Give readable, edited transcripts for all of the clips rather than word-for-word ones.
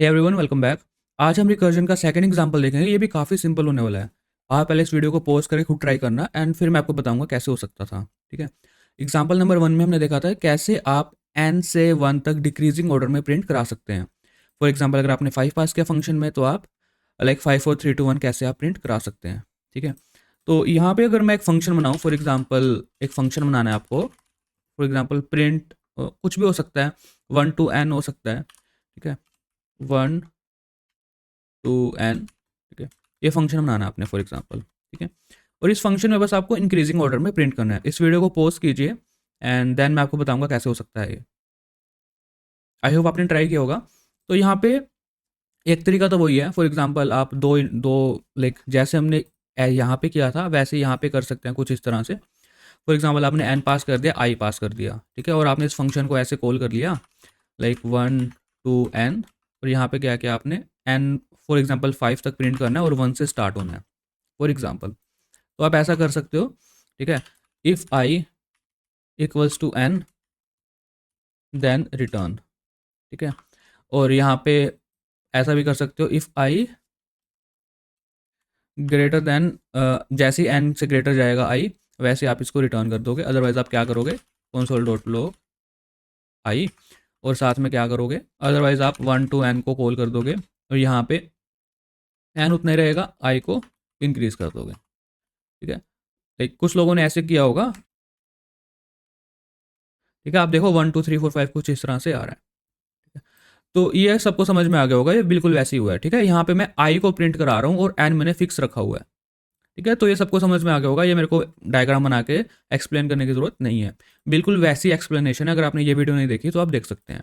Hey everyone, welcome back. आज हम recursion का सेकंड एग्जांपल देखेंगे। ये भी काफ़ी सिंपल होने वाला है। आप पहले इस वीडियो को पॉज करके खुद ट्राई करना एंड फिर मैं आपको बताऊंगा कैसे हो सकता था। ठीक है। एग्जांपल नंबर 1 में हमने देखा था कैसे आप n से 1 तक डिक्रीजिंग ऑर्डर में प्रिंट करा सकते हैं। फॉर एग्जांपल अगर आपने 5 पास किया फंक्शन में तो आप लाइक 5 4 3 2 1 कैसे आप प्रिंट करा सकते हैं। ठीक है। तो यहाँ पे अगर मैं एक फंक्शन बनाऊँ, फॉर एग्जाम्पल एक फंक्शन बनाना है आपको। फॉर एग्जाम्पल प्रिंट कुछ भी हो सकता है, 1 to n हो सकता है। ठीक है। 1 to n। ठीक है। ये फंक्शन बनाना है आपने फॉर एग्जांपल। ठीक है। और इस फंक्शन में बस आपको इंक्रीजिंग ऑर्डर में प्रिंट करना है। इस वीडियो को पॉज कीजिए एंड देन मैं आपको बताऊंगा कैसे हो सकता है ये। आई होप आपने ट्राई किया होगा। तो यहाँ पे एक तरीका तो वही है। फॉर एग्जांपल आप दो दो लाइक जैसे हमने यहाँ पे किया था वैसे यहाँ पे कर सकते हैं कुछ इस तरह से। फॉर एग्जांपल आपने एन पास कर दिया, आई पास कर दिया। ठीक है। और आपने इस फंक्शन को ऐसे कॉल कर लिया लाइक 1 to n। और यहाँ पे क्या किया आपने, n फॉर एग्जांपल 5 तक प्रिंट करना है और 1 से स्टार्ट होना है फॉर एग्जांपल। तो आप ऐसा कर सकते हो। ठीक है। If i equals to n then return. ठीक है। और यहाँ पे ऐसा भी कर सकते हो, इफ़ आई ग्रेटर देन, जैसे ही n से ग्रेटर जाएगा आई वैसे आप इसको रिटर्न कर दोगे। अदरवाइज आप क्या करोगे, कंसोल डॉट लॉग आई और साथ में क्या करोगे, अदरवाइज आप 1 to n को कॉल कर दोगे और यहाँ पे n उतना ही रहेगा, आई को इंक्रीज कर दोगे। ठीक है। लाइक कुछ लोगों ने ऐसे किया होगा। ठीक है। आप देखो 1 2 3 4 5 कुछ इस तरह से आ रहा है। तो ये सबको समझ में आ गया होगा, ये बिल्कुल वैसे ही हुआ है। ठीक है। यहाँ पे मैं आई को प्रिंट करा रहा हूँ और एन मैंने फिक्स रखा हुआ है। ठीक है। तो ये सबको समझ में आ गया होगा, ये मेरे को डायग्राम बना के एक्सप्लेन करने की जरूरत नहीं है। बिल्कुल वैसी एक्सप्लेनेशन है। अगर आपने ये वीडियो नहीं देखी तो आप देख सकते हैं।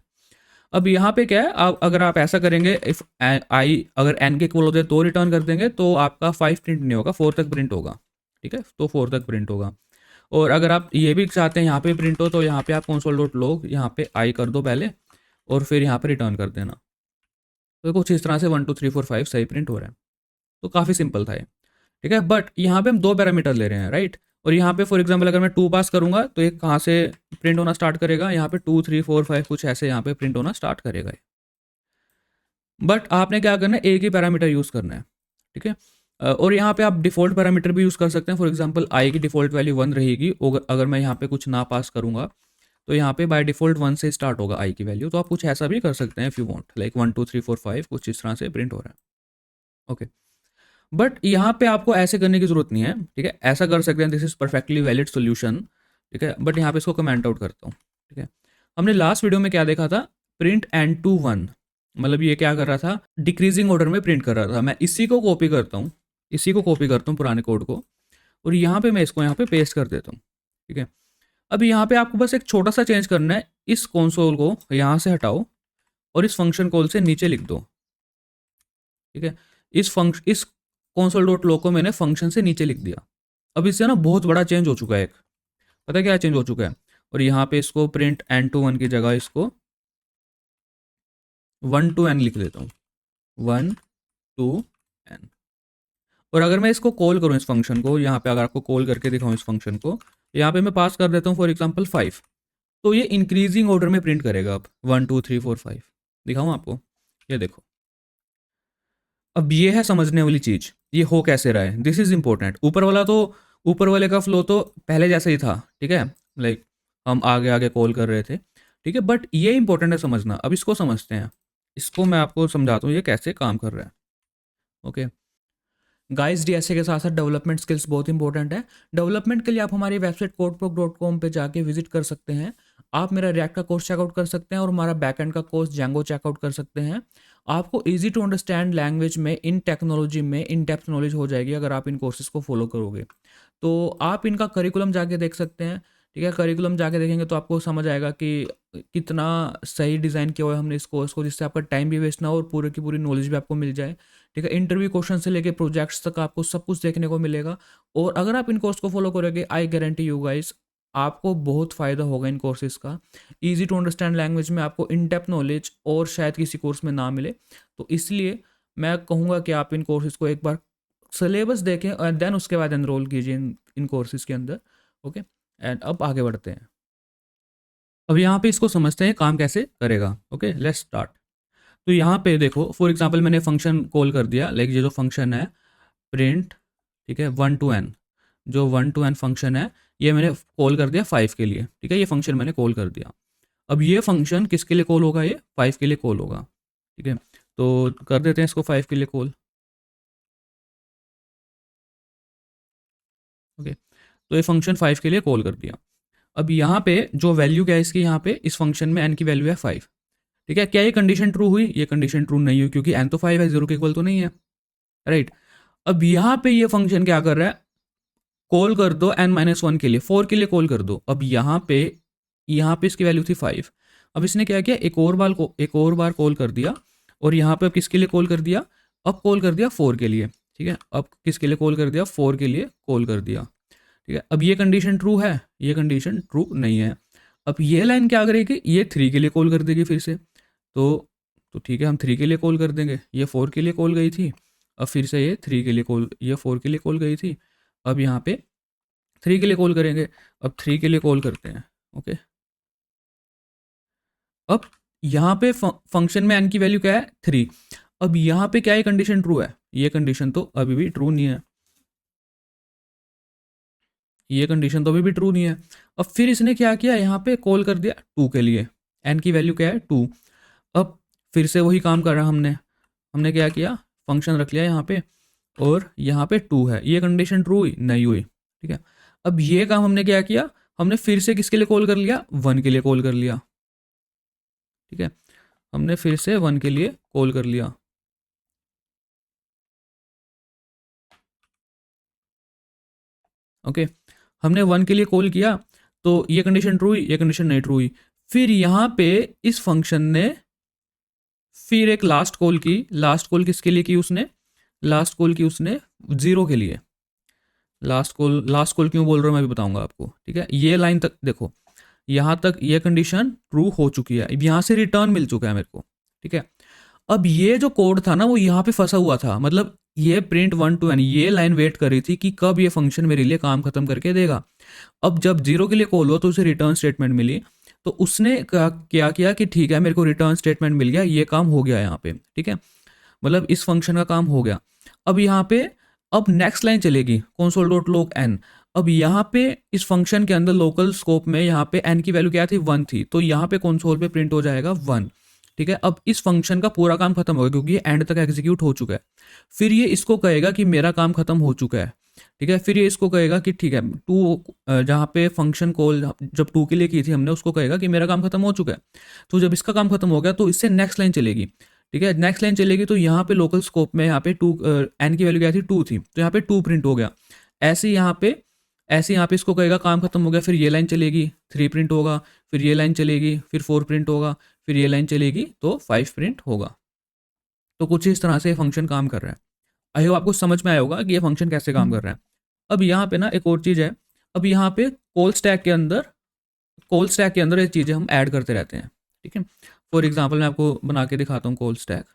अब यहाँ पे क्या है, अगर आप ऐसा करेंगे, इफ आई अगर एन के इक्वल होते तो रिटर्न कर देंगे तो आपका 5 प्रिंट नहीं होगा, 4 तक प्रिंट होगा। ठीक है। तो 4 तक प्रिंट होगा। और अगर आप ये भी चाहते हैं यहाँ पे प्रिंट हो तो यहाँ पे आप कंसोल डॉट लॉग यहाँ पे आई कर दो पहले और फिर यहाँ पे रिटर्न कर देना। तो कुछ इस तरह से 1 2 3 4 5 सही प्रिंट हो रहा है। तो काफ़ी सिंपल था ये। ठीक है। बट यहाँ पे हम दो पैरामीटर ले रहे हैं, राइट। और यहाँ पे फॉर एग्जाम्पल अगर मैं 2 पास करूंगा तो ये कहाँ से प्रिंट होना स्टार्ट करेगा, यहाँ पे 2 3 4 5 कुछ ऐसे यहाँ पे प्रिंट होना स्टार्ट करेगा। बट आपने क्या करना है, एक ही पैरामीटर यूज़ करना है। ठीक है। और यहाँ पे आप डिफ़ॉल्ट पैरामीटर भी यूज़ कर सकते हैं। फॉर एग्जांपल आई की डिफ़ॉल्ट वैल्यू 1 रहेगी। अगर मैं यहाँ पे कुछ ना पास करूँगा तो यहाँ पे बाय डिफ़ॉल्ट 1 से स्टार्ट होगा आई की वैल्यू। तो आप कुछ ऐसा भी कर सकते हैं इफ़ यू वांट, लाइक 1 2 3 4 5 कुछ इस तरह से प्रिंट हो रहा है। ओके। बट यहाँ पे आपको ऐसे करने की ज़रूरत नहीं है। ठीक है। ऐसा कर सकते हैं, this is perfectly valid solution. ठीक है। बट यहाँ पे इसको कमेंट आउट करता हूँ। ठीक है। हमने लास्ट वीडियो में क्या देखा था, प्रिंट एन टू 1। मतलब ये क्या कर रहा था, डिक्रीजिंग ऑर्डर में प्रिंट कर रहा था। मैं इसी को कॉपी करता हूँ, इसी को कॉपी करता हूँ पुराने कोड को, और यहाँ पे मैं इसको यहाँ पे पेस्ट कर देता हूँ। ठीक है। अब यहाँ पे आपको बस एक छोटा सा चेंज करना है, इस कंसोल को यहाँ से हटाओ और इस फंक्शन कॉल से नीचे लिख दो। ठीक है। इस कंसोल डॉट लॉग को मैंने फंक्शन से नीचे लिख दिया। अब इससे ना बहुत बड़ा चेंज हो चुका है एक। पता है क्या चेंज हो चुका है, और यहाँ पे इसको प्रिंट एन टू 1 की जगह इसको 1 to n लिख देता हूँ, 1 to n। और अगर मैं इसको कॉल करूँ इस फंक्शन को, यहाँ पे अगर आपको कॉल करके दिखाऊँ इस फंक्शन को, यहाँ पे मैं पास कर देता हूँ फॉर एग्जांपल 5। तो ये इंक्रीजिंग ऑर्डर में प्रिंट करेगा अब 1 2 3 4 5। दिखाऊँ आपको, ये देखो। अब ये है समझने वाली चीज़, ये हो कैसे रहा है, दिस इज इंपॉर्टेंट। ऊपर वाला तो, ऊपर वाले का फ्लो तो पहले जैसा ही था। ठीक है। लाइक हम आगे आगे कॉल कर रहे थे। ठीक है। बट ये इंपॉर्टेंट है समझना। अब इसको समझते हैं, इसको मैं आपको समझाता हूँ ये कैसे काम कर रहा है। ओके गाइस, डीएसए के साथ साथ डेवलपमेंट स्किल्स बहुत इंपॉर्टेंट है। डेवलपमेंट के लिए आप हमारी वेबसाइट codeproc.com पे जाके विजिट कर सकते हैं। आप मेरा रिएक्ट का कोर्स चेकआउट कर सकते हैं और हमारा बैकएंड का कोर्स जैंगो चेकआउट कर सकते हैं। आपको इजी टू अंडरस्टैंड लैंग्वेज में, इन टेक्नोलॉजी में इन डेप्थ नॉलेज हो जाएगी अगर आप इन कोर्सेज को फॉलो करोगे। तो आप इनका करिकुलम जाके देख सकते हैं। ठीक है। करिकुलम जाके देखेंगे तो आपको समझ आएगा कि कितना सही डिज़ाइन किया हुआ है हमने इस कोर्स को, जिससे आपका टाइम भी वेस्ट ना हो और पूरे की पूरी नॉलेज भी आपको मिल जाए। ठीक है। इंटरव्यू क्वेश्चन से लेके प्रोजेक्ट्स तक आपको सब कुछ देखने को मिलेगा। और अगर आप इन कोर्स को फॉलो करोगे, आई गारंटी यू गाइस, आपको बहुत फ़ायदा होगा इन कोर्सेज़ का। ईजी टू अंडरस्टैंड लैंग्वेज में आपको इन डेप्थ नॉलेज और शायद किसी कोर्स में ना मिले। तो इसलिए मैं कहूँगा कि आप इन कोर्सेज़ को एक बार सिलेबस देखें और देन उसके बाद एनरोल कीजिए इन कोर्सेज़ के अंदर। ओके। एंड अब आगे बढ़ते हैं। अब यहाँ पे इसको समझते हैं काम कैसे करेगा। Okay let's start. तो यहाँ पे देखो फॉर एग्जांपल मैंने फंक्शन कॉल कर दिया, लाइक ये जो फंक्शन है प्रिंट, ठीक है, 1 to n, जो 1 to n फंक्शन है ये मैंने कॉल कर दिया 5 के लिए, ठीक है, ये फंक्शन मैंने कॉल कर दिया। अब ये फंक्शन किसके लिए कॉल होगा, ये 5 के लिए कॉल होगा, ठीक है। तो कर देते हैं इसको 5 के लिए कॉल। ओके, तो ये फंक्शन 5 के लिए कॉल कर दिया। अब यहाँ पे जो वैल्यू क्या है इसकी, यहाँ पे इस फंक्शन में n की वैल्यू है 5, ठीक है। क्या ये कंडीशन ट्रू हुई? ये कंडीशन ट्रू नहीं हुई क्योंकि n तो 5 है, 0 के इक्वल तो नहीं है, राइट। अब यहाँ पे ये फंक्शन क्या कर रहा है, कॉल कर दो n-1 के लिए, 4 के लिए कॉल कर दो। अब यहाँ पे इसकी वैल्यू थी 5। अब इसने क्या किया, एक और बार कॉल कर दिया, और यहाँ पे अब किसके लिए कॉल कर दिया, अब कॉल कर दिया 4 के लिए, ठीक है। अब किसके लिए कॉल कर दिया, 4 के लिए कॉल कर दिया, ठीक है। अब ये कंडीशन ट्रू है, ये कंडीशन ट्रू नहीं है। अब ये लाइन क्या करेगी, ये 3 के लिए कॉल कर देगी फिर से, तो ठीक है, हम 3 के लिए कॉल कर देंगे। ये 4 के लिए कॉल गई थी, अब फिर से ये 3 के लिए कॉल, ये 4 के लिए कॉल गई थी, अब यहाँ पे 3 के लिए कॉल करेंगे। अब 3 के लिए कॉल करते हैं, ओके। अब यहाँ पे फंक्शन में n की वैल्यू क्या है, 3। अब यहाँ पे क्या है, कंडीशन ट्रू है, ये कंडीशन तो अभी भी ट्रू नहीं है, ये कंडीशन तो अभी भी ट्रू नहीं है। अब फिर इसने क्या किया, यहाँ पे कॉल कर दिया 2 के लिए, n की वैल्यू क्या है 2। अब फिर से वही काम कर रहा हमने क्या किया, फंक्शन रख लिया यहाँ पे, और यहाँ पे 2 है, ये कंडीशन ट्रू हुई नहीं हुई, ठीक है। अब ये काम हमने क्या किया, हमने फिर से किसके लिए कॉल कर लिया, 1 के लिए कॉल कर लिया, ठीक है। हमने फिर से 1 के लिए कॉल कर लिया, ओके। हमने 1 के लिए कॉल किया, तो ये कंडीशन ट्रू हुई, ये कंडीशन नहीं ट्रू हुई। फिर यहाँ पे इस फंक्शन ने फिर एक लास्ट कॉल की, लास्ट कॉल किसके लिए की उसने, लास्ट कॉल की उसने 0 के लिए। लास्ट कॉल क्यों बोल रहा हूँ मैं भी बताऊंगा आपको, ठीक है। ये लाइन तक देखो, यहाँ तक ये कंडीशन ट्रू हो चुकी है, अब यहाँ से रिटर्न मिल चुका है मेरे को, ठीक है। अब ये जो कोड था ना वो यहाँ पे फंसा हुआ था, मतलब ये प्रिंट 1 to n, ये लाइन वेट कर रही थी कि कब ये फंक्शन मेरे लिए काम खत्म करके देगा। अब जब 0 के लिए कॉल हुआ तो उसे रिटर्न स्टेटमेंट मिली, तो उसने क्या किया कि ठीक है मेरे को रिटर्न स्टेटमेंट मिल गया, ये काम हो गया यहाँ पे, ठीक है, मतलब इस फंक्शन का काम हो गया। अब यहाँ पे अब नेक्स्ट लाइन चलेगी console.log n। अब यहाँ पे इस फंक्शन के अंदर लोकल स्कोप में यहाँ पे n की वैल्यू क्या थी, 1 थी, तो यहाँ पे कंसोल पे प्रिंट हो जाएगा 1, ठीक है। अब इस फंक्शन का पूरा काम खत्म होगा क्योंकि ये एंड तक एग्जीक्यूट हो चुका है। फिर ये इसको कहेगा कि मेरा काम खत्म हो चुका है, ठीक है। फिर ये इसको कहेगा कि ठीक है 2, जहाँ पे फंक्शन कॉल जब 2 के लिए की थी हमने, उसको कहेगा कि मेरा काम खत्म हो चुका है। तो जब इसका काम खत्म हो गया तो इससे नेक्स्ट लाइन चलेगी, ठीक है। नेक्स्ट लाइन चलेगी तो यहाँ पे लोकल स्कोप में यहाँ पे 2, n की वैल्यू क्या थी 2 थी, तो यहाँ पे 2 प्रिंट हो गया। ऐसे यहाँ पे इसको कहेगा काम खत्म हो गया, फिर ये लाइन चलेगी 3 प्रिंट होगा, फिर ये लाइन चलेगी, फिर 4 प्रिंट होगा, फिर ये लाइन चलेगी तो 5 प्रिंट होगा। तो कुछ इस तरह से फंक्शन काम कर रहा है। आई होप आपको समझ में आया होगा कि ये फंक्शन कैसे काम कर रहा है। अब यहाँ पे ना एक और चीज़ है, अब यहाँ पे कॉल स्टैक के अंदर ये चीज़ें हम ऐड करते रहते हैं, ठीक है। फॉर एग्जांपल मैं आपको बना के दिखाता हूँ कॉल स्टैक,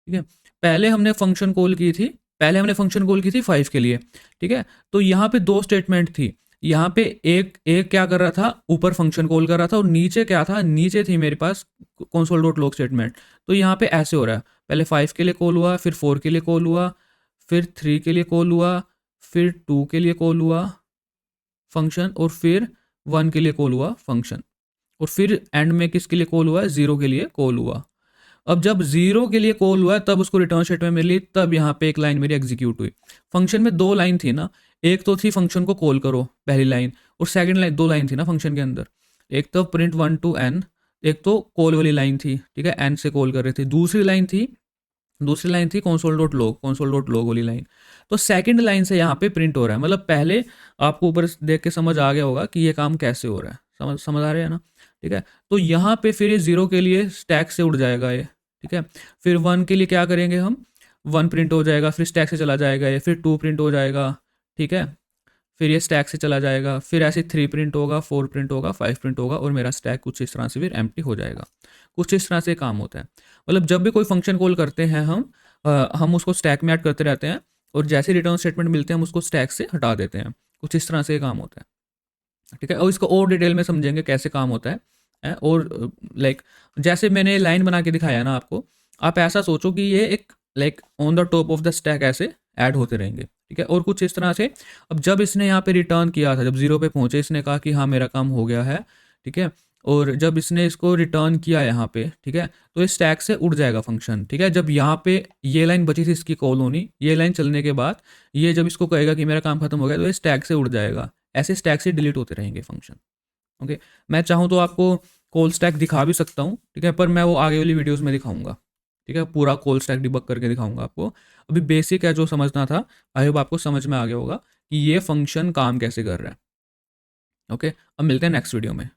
ठीक है। पहले हमने फंक्शन कॉल की थी 5 के लिए, ठीक है। तो यहाँ पे 2 स्टेटमेंट थी, यहाँ पे एक एक क्या कर रहा था, ऊपर फंक्शन कॉल कर रहा था, और नीचे क्या था, नीचे थी मेरे पास console.log स्टेटमेंट। तो यहाँ पे ऐसे हो रहा है, पहले 5 के लिए कॉल हुआ, फिर 4 के लिए कॉल हुआ, फिर 3 के लिए कॉल हुआ, फिर 2 के लिए कॉल हुआ फंक्शन, और फिर 1 के लिए कॉल हुआ फंक्शन, और फिर एंड में किसके लिए कॉल हुआ है, 0 के लिए कॉल हुआ। अब जब 0 के लिए कॉल हुआ तब उसको रिटर्न स्टेटमेंट मिली, तब यहाँ पे एक लाइन मेरी एग्जीक्यूट हुई। फंक्शन में 2 लाइन थी ना, एक तो थी फंक्शन को कॉल करो पहली लाइन, और सेकंड लाइन 2 लाइन थी ना फंक्शन के अंदर, एक तो प्रिंट 1 to n, एक तो कॉल वाली लाइन थी, ठीक है, n से कॉल कर रहे थे। दूसरी लाइन थी console.log वाली लाइन। तो सेकंड लाइन से यहाँ पे प्रिंट हो रहा है, मतलब पहले आपको ऊपर देख के समझ आ गया होगा कि ये काम कैसे हो रहा है, समझ आ रहा है ना, ठीक है। तो यहाँ पे फिर ये 0 के लिए स्टैक से उड़ जाएगा ये, ठीक है। फिर 1 के लिए क्या करेंगे हम, 1 प्रिंट हो जाएगा, फिर स्टैक से चला जाएगा ये, फिर 2 प्रिंट हो जाएगा, ठीक है। फिर ये स्टैक से चला जाएगा, फिर ऐसे 3 प्रिंट होगा, 4 प्रिंट होगा, 5 प्रिंट होगा, और मेरा स्टैक कुछ इस तरह से फिर एम्प्टी हो जाएगा। कुछ इस तरह से काम होता है, मतलब जब भी कोई फंक्शन कॉल करते हैं हम उसको स्टैक में ऐड करते रहते हैं, और जैसे रिटर्न स्टेटमेंट मिलते हैं हम उसको स्टैक से हटा देते हैं। कुछ इस तरह से ये काम होता है, ठीक है। और इसको और डिटेल में समझेंगे कैसे काम होता है। और लाइक जैसे मैंने लाइन बना के दिखाया ना आपको, आप ऐसा सोचो कि ये एक like on the top of the stack ऐसे ऐड होते रहेंगे, ठीक है। और कुछ इस तरह से अब जब इसने यहाँ पे रिटर्न किया था, जब 0 पे पहुंचे, इसने कहा कि हाँ मेरा काम हो गया है, ठीक है। और जब इसने इसको रिटर्न किया यहाँ पे, ठीक है, तो इस स्टैक से उड़ जाएगा फंक्शन, ठीक है। जब यहाँ पे ये लाइन बची थी इसकी कॉल होनी, ये लाइन चलने के बाद ये जब इसको कहेगा कि मेरा काम खत्म हो गया, तो ये स्टैक से उड़ जाएगा। ऐसे स्टैक से डिलीट होते रहेंगे फंक्शन, ओके। मैं चाहूँ तो आपको कॉल स्टैक दिखा भी सकता हूँ, ठीक है, पर मैं वो आगे वाली वीडियोस में दिखाऊंगा, ठीक है। पूरा कॉल स्टैक डिबग करके दिखाऊंगा आपको। अभी बेसिक है जो समझना था, आई होप आपको समझ में आ गया होगा कि ये फंक्शन काम कैसे कर रहा है, ओके। अब मिलते हैं नेक्स्ट वीडियो में।